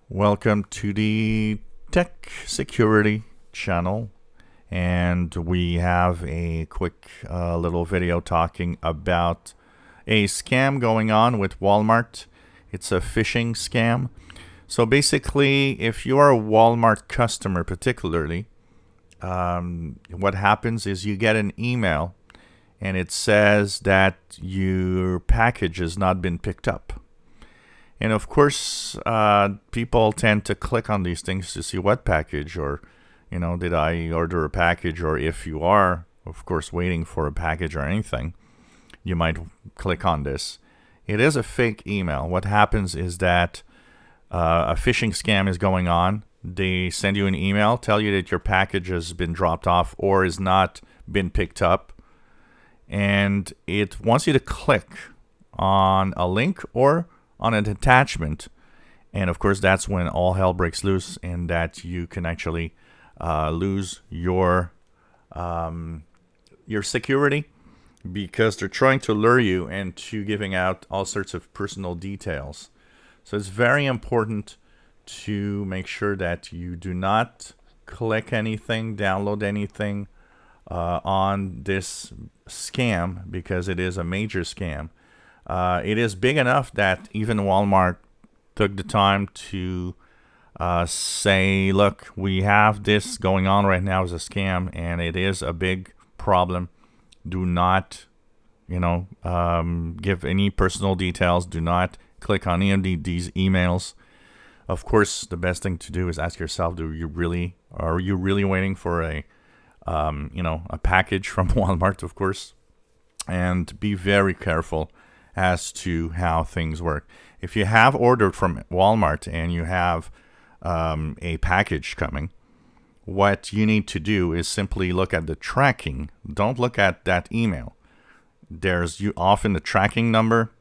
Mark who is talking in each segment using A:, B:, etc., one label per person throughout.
A: Welcome to the Tech Security channel, and we have a quick little video talking about a scam going on with Walmart. It's a phishing scam. So basically, if you are a Walmart customer particularly, what happens is you get an email and it says that your package has not been picked up. And of course, people tend to click on these things to see what package, or, did I order a package? Or if you are, of course, waiting for a package or anything, you might click on this. It is a fake email. What happens is that a phishing scam is going on. They send you an email, tell you that your package has been dropped off or is not been picked up. And it wants you to click on a link or on an attachment, and of course that's when all hell breaks loose, and that you can actually lose your security, because they're trying to lure you into giving out all sorts of personal details. So it's very important to make sure that you do not click anything, download anything on this scam, because it is a major scam. It is big enough that even Walmart took the time to say, look, we have this going on right now as a scam, and it is a big problem. Do not, give any personal details. Do not click on any of these emails. Of course, the best thing to do is ask yourself, are you really waiting for a package from Walmart, of course? And be very careful as to how things work. If you have ordered from Walmart and you have a package coming, what you need to do is simply look at the tracking. Don't look at that email. There's often the tracking number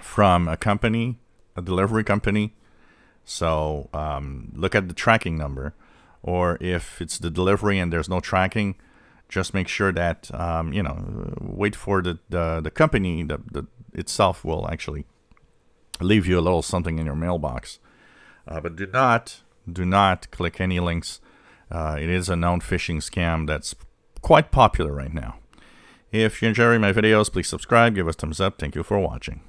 A: from a company, a delivery company. So look at the tracking number. Or if it's the delivery and there's no tracking, just make sure that, wait for the company itself will actually leave you a little something in your mailbox. But do not click any links. It is a known phishing scam that's quite popular right now. If you enjoy my videos, please subscribe, give us a thumbs up. Thank you for watching.